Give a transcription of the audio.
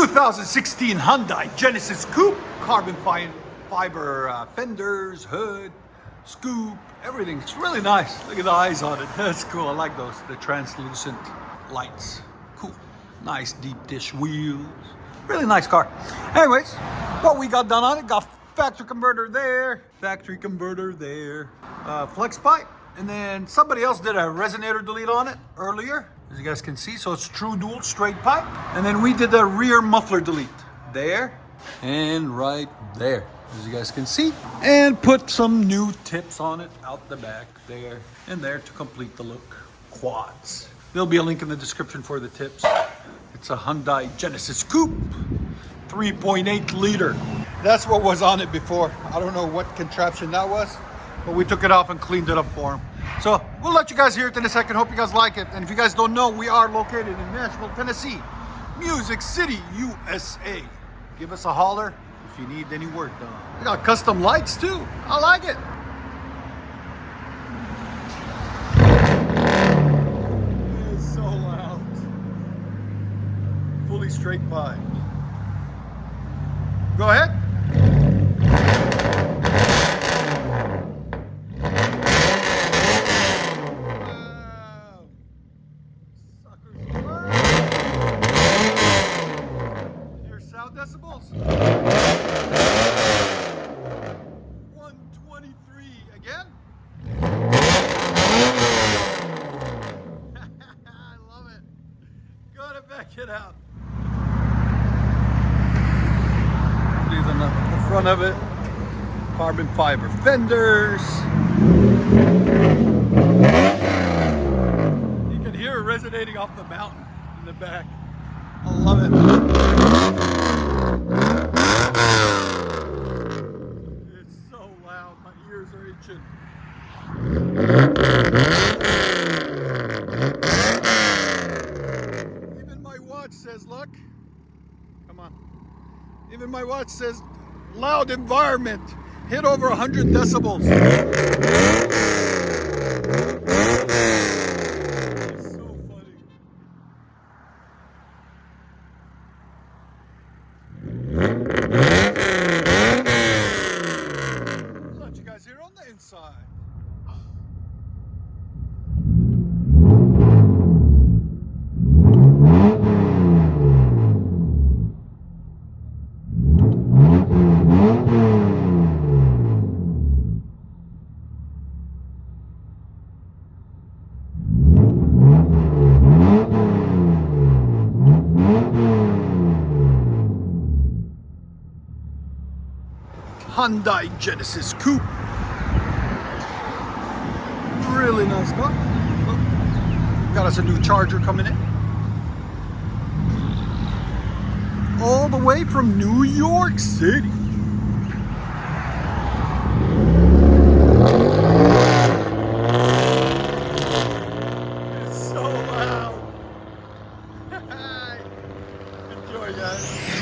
2016 Hyundai Genesis Coupe, carbon fiber fenders, hood, scoop, everything. It's really nice. Look at the eyes on it. That's cool. I like those. The translucent lights. Cool. Nice deep dish wheels. Really nice car. Anyways, what we got done on it, got factory converter there, flex pipe, and then somebody else did a resonator delete on it earlier, as you guys can see. So it's true dual straight pipe. And then we did the rear muffler delete there and right there, as you guys can see, and put some new tips on it out the back there and there to complete the look. Quads. There'll be a link in the description for the tips. It's a Hyundai Genesis Coupe, 3.8 liter. That's what was on it before. I don't know what contraption that was, but we took it off and cleaned it up for him. So we'll let you guys hear it in a second. Hope you guys like it. And if you guys don't know, we are located in Nashville, Tennessee, Music City, USA. Give us a holler if you need any work done. We got custom lights too. I like it. It's so loud. Fully straight pipe. Go ahead. Wow. Suckers. Your sound decibels. 123 again. I love it. Gotta back it out. On the front of it, carbon fiber fenders. You can hear it resonating off the mountain in the back. I love it. It's so loud, my ears are itching. Even my watch says, look, come on. Even my watch says, loud environment, hit over 100 decibels. It's so funny. I'll let you guys hear on the inside. Hyundai Genesis Coupe. Really nice car. Got us a new Charger coming in. All the way from New York City. It's so loud. Enjoy, guys.